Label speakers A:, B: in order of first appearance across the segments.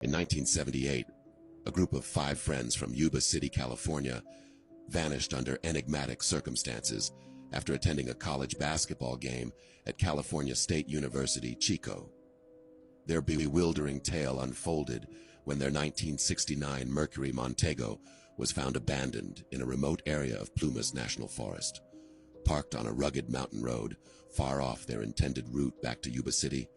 A: In 1978, a group of 5 friends from Yuba City, California, vanished under enigmatic circumstances after attending a college basketball game at California State University, Chico. Their bewildering tale unfolded when their 1969 Mercury Montego was found abandoned in a remote area of Plumas National Forest. Parked on a rugged mountain road far off their intended route back to Yuba City,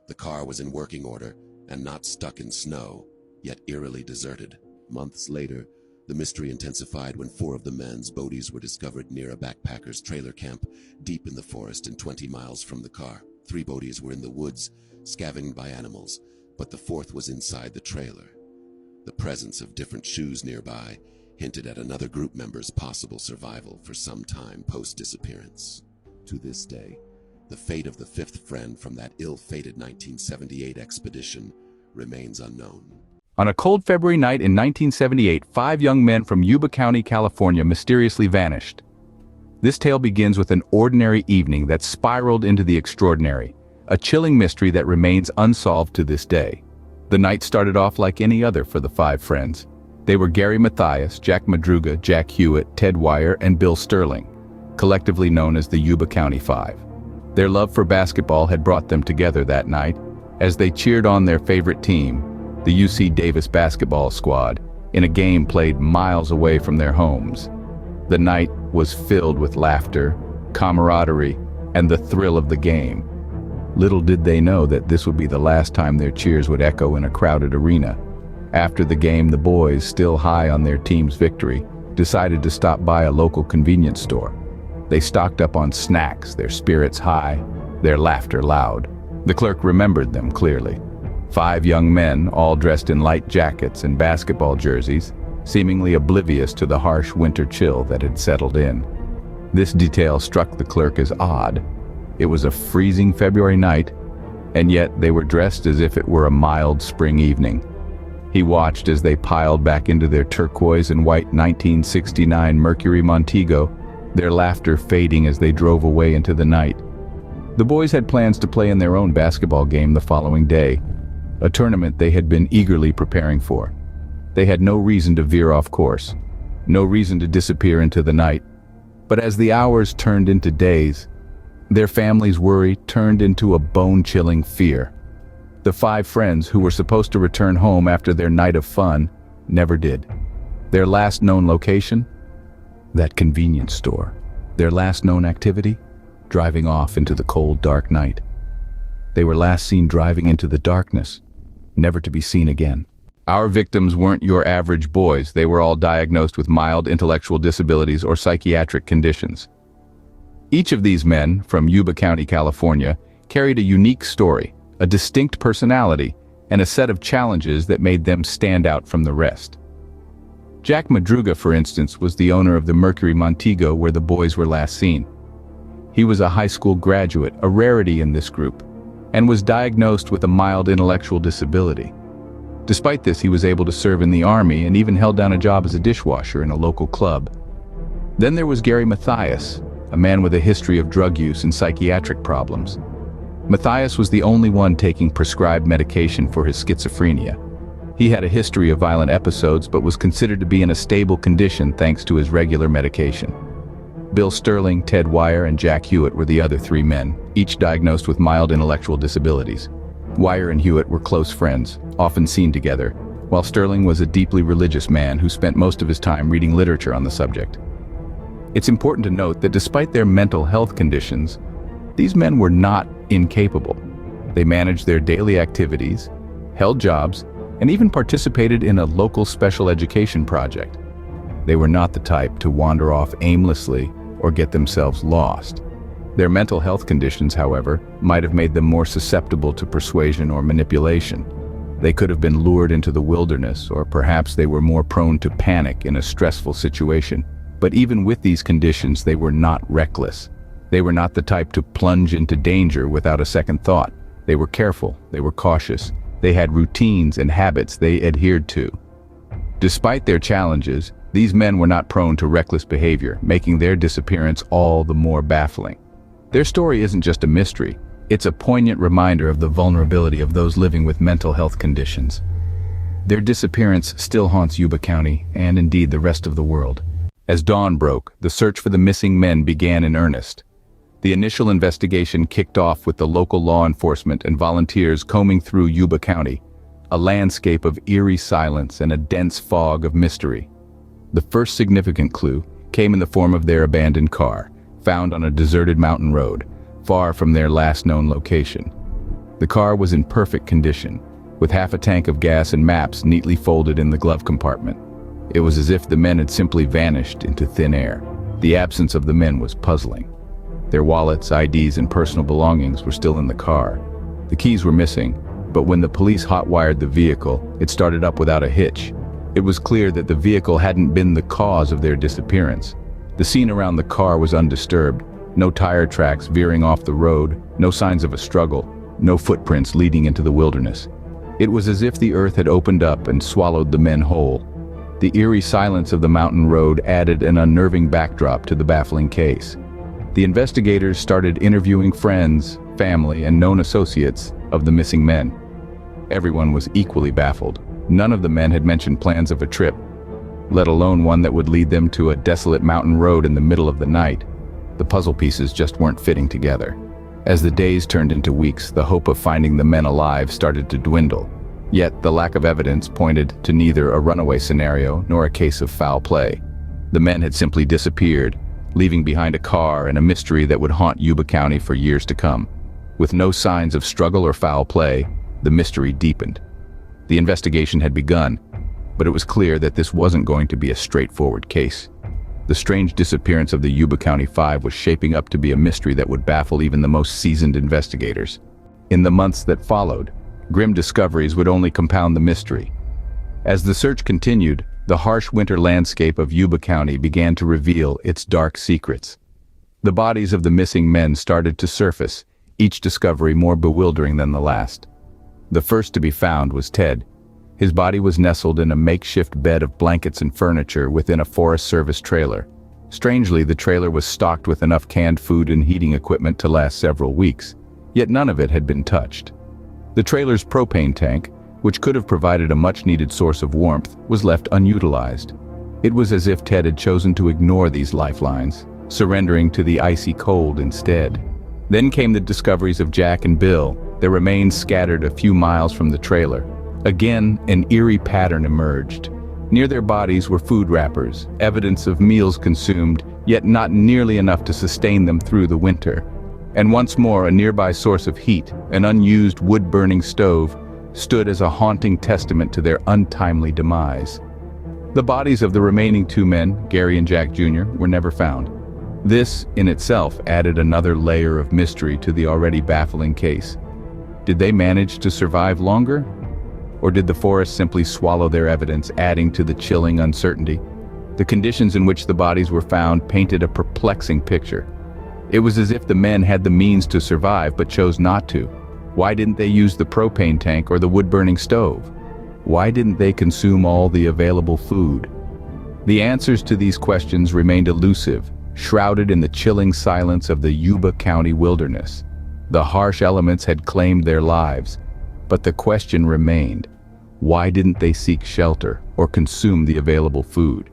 A: the car was in working order and not stuck in snow, yet eerily deserted. Months later, the mystery intensified when 4 of the men's bodies were discovered near a backpacker's trailer camp deep in the forest and 20 miles from the car. 3 bodies were in the woods, scavenged by animals, but the 4th was inside the trailer. The presence of different shoes nearby hinted at another group member's possible survival for some time post-disappearance. To this day, the fate of the 5th friend from that ill-fated 1978 expedition remains unknown.
B: On a cold February night in 1978, 5 young men from Yuba County, California mysteriously vanished. This tale begins with an ordinary evening that spiraled into the extraordinary, a chilling mystery that remains unsolved to this day. The night started off like any other for the 5 friends. They were Gary Mathias, Jack Madruga, Jack Hewitt, Ted Wire, and Bill Sterling, collectively known as the Yuba County Five. Their love for basketball had brought them together that night as they cheered on their favorite team, the UC Davis basketball squad, in a game played miles away from their homes. The night was filled with laughter, camaraderie, and the thrill of the game. Little did they know that this would be the last time their cheers would echo in a crowded arena. After the game, the boys, still high on their team's victory, decided to stop by a local convenience store. They stocked up on snacks, their spirits high, their laughter loud. The clerk remembered them clearly. 5 young men, all dressed in light jackets and basketball jerseys, seemingly oblivious to the harsh winter chill that had settled in. This detail struck the clerk as odd. It was a freezing February night, and yet they were dressed as if it were a mild spring evening. He watched as they piled back into their turquoise and white 1969 Mercury Montego, their laughter fading as they drove away into the night. The boys had plans to play in their own basketball game the following day, a tournament they had been eagerly preparing for. They had no reason to veer off course, no reason to disappear into the night. But as the hours turned into days, their family's worry turned into a bone-chilling fear. The 5 friends who were supposed to return home after their night of fun never did. Their last known location? That convenience store. Their last known activity? Driving off into the cold, dark night. They were last seen driving into the darkness, never to be seen again. Our victims weren't your average boys. They were all diagnosed with mild intellectual disabilities or psychiatric conditions. Each of these men, from Yuba County, California, carried a unique story, a distinct personality, and a set of challenges that made them stand out from the rest. Jack Madruga, for instance, was the owner of the Mercury Montego where the boys were last seen. He was a high school graduate, a rarity in this group, and was diagnosed with a mild intellectual disability. Despite this, he was able to serve in the Army and even held down a job as a dishwasher in a local club. Then there was Gary Mathias, a man with a history of drug use and psychiatric problems. Mathias was the only one taking prescribed medication for his schizophrenia. He had a history of violent episodes but was considered to be in a stable condition thanks to his regular medication. Bill Sterling, Ted Wire, and Jack Hewitt were the other 3 men, each diagnosed with mild intellectual disabilities. Wire and Hewitt were close friends, often seen together, while Sterling was a deeply religious man who spent most of his time reading literature on the subject. It's important to note that despite their mental health conditions, these men were not incapable. They managed their daily activities, held jobs, and even participated in a local special education project. They were not the type to wander off aimlessly or get themselves lost. Their mental health conditions, however, might have made them more susceptible to persuasion or manipulation. They could have been lured into the wilderness, or perhaps they were more prone to panic in a stressful situation. But even with these conditions, they were not reckless. They were not the type to plunge into danger without a second thought. They were careful, they were cautious, they had routines and habits they adhered to. Despite their challenges, these men were not prone to reckless behavior, making their disappearance all the more baffling. Their story isn't just a mystery, it's a poignant reminder of the vulnerability of those living with mental health conditions. Their disappearance still haunts Yuba County, and indeed the rest of the world. As dawn broke, the search for the missing men began in earnest. The initial investigation kicked off with the local law enforcement and volunteers combing through Yuba County, a landscape of eerie silence and a dense fog of mystery. The first significant clue came in the form of their abandoned car, found on a deserted mountain road, far from their last known location. The car was in perfect condition, with half a tank of gas and maps neatly folded in the glove compartment. It was as if the men had simply vanished into thin air. The absence of the men was puzzling. Their wallets, IDs, and personal belongings were still in the car. The keys were missing, but when the police hot-wired the vehicle, it started up without a hitch. It was clear that the vehicle hadn't been the cause of their disappearance. The scene around the car was undisturbed. No tire tracks veering off the road, no signs of a struggle, no footprints leading into the wilderness. It was as if the earth had opened up and swallowed the men whole. The eerie silence of the mountain road added an unnerving backdrop to the baffling case. The investigators started interviewing friends, family, and known associates of the missing men. Everyone was equally baffled. None of the men had mentioned plans of a trip, let alone one that would lead them to a desolate mountain road in the middle of the night. The puzzle pieces just weren't fitting together. As the days turned into weeks, the hope of finding the men alive started to dwindle. Yet the lack of evidence pointed to neither a runaway scenario nor a case of foul play. The men had simply disappeared, leaving behind a car and a mystery that would haunt Yuba County for years to come. With no signs of struggle or foul play, the mystery deepened. The investigation had begun, but it was clear that this wasn't going to be a straightforward case. The strange disappearance of the Yuba County Five was shaping up to be a mystery that would baffle even the most seasoned investigators. In the months that followed, grim discoveries would only compound the mystery. As the search continued, the harsh winter landscape of Yuba County began to reveal its dark secrets. The bodies of the missing men started to surface, each discovery more bewildering than the last. The first to be found was Ted. His body was nestled in a makeshift bed of blankets and furniture within a Forest Service trailer. Strangely, the trailer was stocked with enough canned food and heating equipment to last several weeks, yet none of it had been touched. The trailer's propane tank, which could have provided a much-needed source of warmth, was left unutilized. It was as if Ted had chosen to ignore these lifelines, surrendering to the icy cold instead. Then came the discoveries of Jack and Bill, their remains scattered a few miles from the trailer. Again, an eerie pattern emerged. Near their bodies were food wrappers, evidence of meals consumed, yet not nearly enough to sustain them through the winter. And once more, a nearby source of heat, an unused wood-burning stove, stood as a haunting testament to their untimely demise. The bodies of the remaining two men, Gary and Jack Jr., were never found. This, in itself, added another layer of mystery to the already baffling case. Did they manage to survive longer? Or did the forest simply swallow their evidence, adding to the chilling uncertainty? The conditions in which the bodies were found painted a perplexing picture. It was as if the men had the means to survive but chose not to. Why didn't they use the propane tank or the wood-burning stove? Why didn't they consume all the available food? The answers to these questions remained elusive, shrouded in the chilling silence of the Yuba County wilderness. The harsh elements had claimed their lives, but the question remained: why didn't they seek shelter or consume the available food?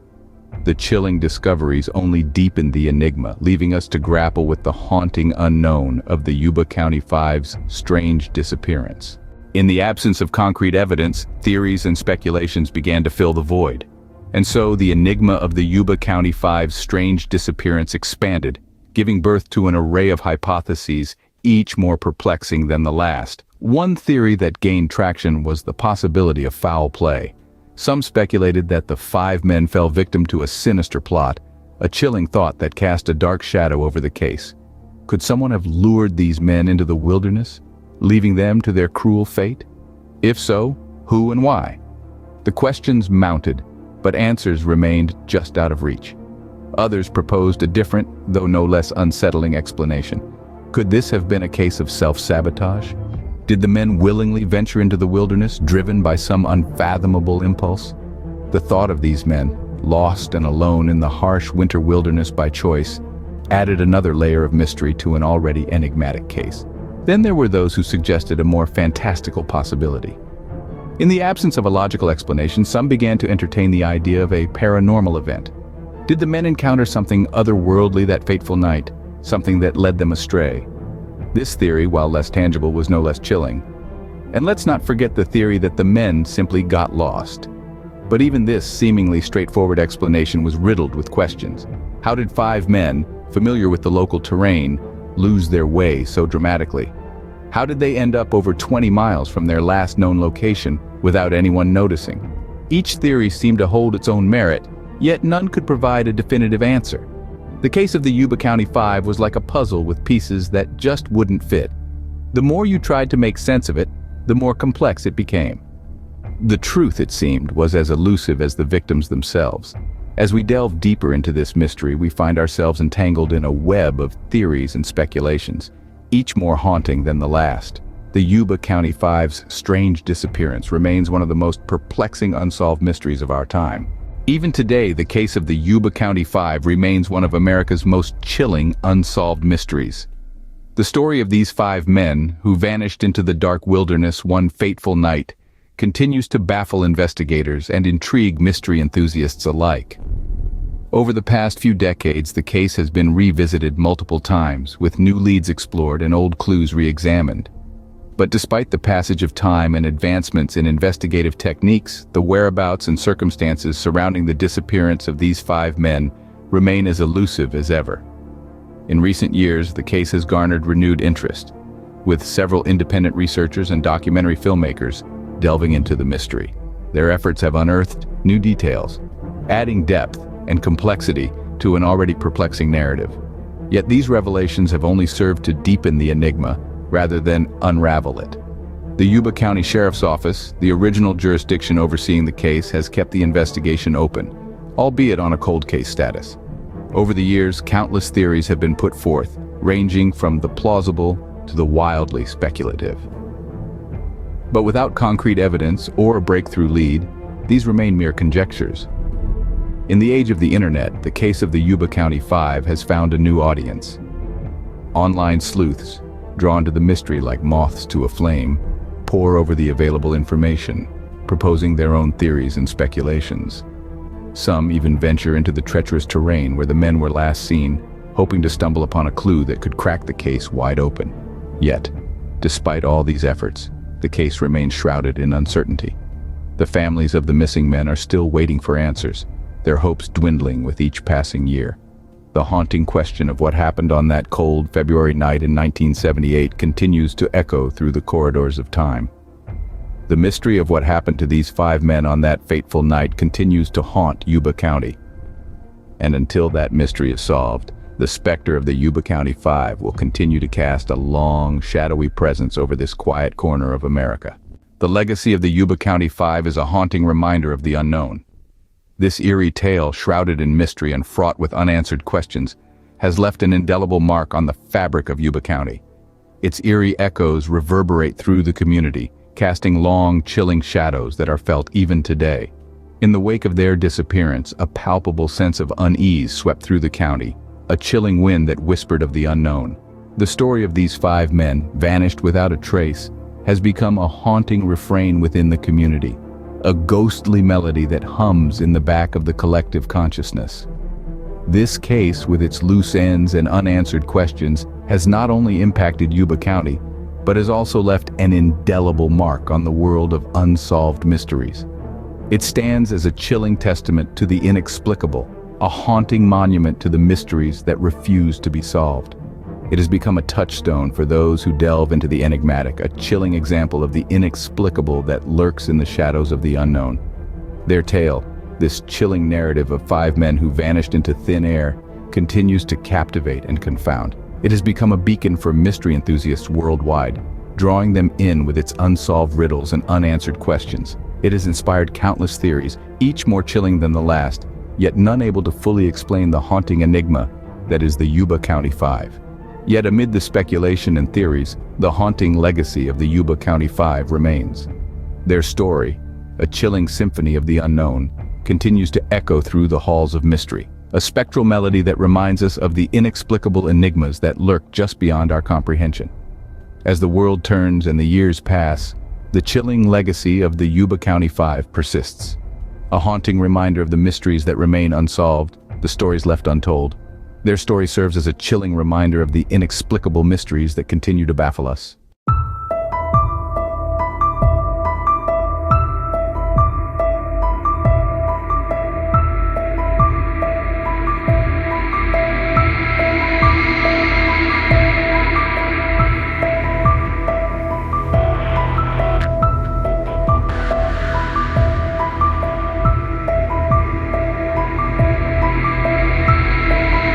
B: The chilling discoveries only deepened the enigma, leaving us to grapple with the haunting unknown of the Yuba County Five's strange disappearance. In the absence of concrete evidence, theories and speculations began to fill the void. And so the enigma of the Yuba County Five's strange disappearance expanded, giving birth to an array of hypotheses, each more perplexing than the last. One theory that gained traction was the possibility of foul play. Some speculated that the five men fell victim to a sinister plot, a chilling thought that cast a dark shadow over the case. Could someone have lured these men into the wilderness, leaving them to their cruel fate? If so, who and why? The questions mounted, but answers remained just out of reach. Others proposed a different, though no less unsettling explanation. Could this have been a case of self-sabotage? Did the men willingly venture into the wilderness, driven by some unfathomable impulse? The thought of these men, lost and alone in the harsh winter wilderness by choice, added another layer of mystery to an already enigmatic case. Then there were those who suggested a more fantastical possibility. In the absence of a logical explanation, some began to entertain the idea of a paranormal event. Did the men encounter something otherworldly that fateful night, something that led them astray? This theory, while less tangible, was no less chilling. And let's not forget the theory that the men simply got lost. But even this seemingly straightforward explanation was riddled with questions. How did 5 men, familiar with the local terrain, lose their way so dramatically? How did they end up over 20 miles from their last known location without anyone noticing? Each theory seemed to hold its own merit, yet none could provide a definitive answer. The case of the Yuba County Five was like a puzzle with pieces that just wouldn't fit. The more you tried to make sense of it, the more complex it became. The truth, it seemed, was as elusive as the victims themselves. As we delve deeper into this mystery, we find ourselves entangled in a web of theories and speculations, each more haunting than the last. The Yuba County Five's strange disappearance remains one of the most perplexing unsolved mysteries of our time. Even today, the case of the Yuba County Five remains one of America's most chilling unsolved mysteries. The story of these 5 men, who vanished into the dark wilderness one fateful night, continues to baffle investigators and intrigue mystery enthusiasts alike. Over the past few decades, the case has been revisited multiple times, with new leads explored and old clues re-examined. But despite the passage of time and advancements in investigative techniques, the whereabouts and circumstances surrounding the disappearance of these 5 men remain as elusive as ever. In recent years, the case has garnered renewed interest, with several independent researchers and documentary filmmakers delving into the mystery. Their efforts have unearthed new details, adding depth and complexity to an already perplexing narrative. Yet these revelations have only served to deepen the enigma rather than unravel it. The Yuba County Sheriff's Office, the original jurisdiction overseeing the case, has kept the investigation open, albeit on a cold case status. Over the years, countless theories have been put forth, ranging from the plausible to the wildly speculative. But without concrete evidence or a breakthrough lead, these remain mere conjectures. In the age of the internet, the case of the Yuba County Five has found a new audience. Online sleuths, drawn to the mystery like moths to a flame, pore over the available information, proposing their own theories and speculations. Some even venture into the treacherous terrain where the men were last seen, hoping to stumble upon a clue that could crack the case wide open. Yet, despite all these efforts, the case remains shrouded in uncertainty. The families of the missing men are still waiting for answers, their hopes dwindling with each passing year. The haunting question of what happened on that cold February night in 1978 continues to echo through the corridors of time. The mystery of what happened to these 5 men on that fateful night continues to haunt Yuba County. And until that mystery is solved, the specter of the Yuba County Five will continue to cast a long, shadowy presence over this quiet corner of America. The legacy of the Yuba County Five is a haunting reminder of the unknown. This eerie tale, shrouded in mystery and fraught with unanswered questions, has left an indelible mark on the fabric of Yuba County. Its eerie echoes reverberate through the community, casting long, chilling shadows that are felt even today. In the wake of their disappearance, a palpable sense of unease swept through the county, a chilling wind that whispered of the unknown. The story of these 5 men, vanished without a trace, has become a haunting refrain within the community, a ghostly melody that hums in the back of the collective consciousness. This case, with its loose ends and unanswered questions, has not only impacted Yuba County, but has also left an indelible mark on the world of unsolved mysteries. It stands as a chilling testament to the inexplicable, a haunting monument to the mysteries that refuse to be solved. It has become a touchstone for those who delve into the enigmatic, a chilling example of the inexplicable that lurks in the shadows of the unknown. Their tale, this chilling narrative of 5 men who vanished into thin air, continues to captivate and confound. It has become a beacon for mystery enthusiasts worldwide, drawing them in with its unsolved riddles and unanswered questions. It has inspired countless theories, each more chilling than the last, yet none able to fully explain the haunting enigma that is the Yuba County Five. Yet amid the speculation and theories, the haunting legacy of the Yuba County Five remains. Their story, a chilling symphony of the unknown, continues to echo through the halls of mystery, a spectral melody that reminds us of the inexplicable enigmas that lurk just beyond our comprehension. As the world turns and the years pass, The chilling legacy of the Yuba County Five persists. A haunting reminder of the mysteries that remain unsolved, the stories left untold. Their story serves as a chilling reminder of the inexplicable mysteries that continue to baffle us.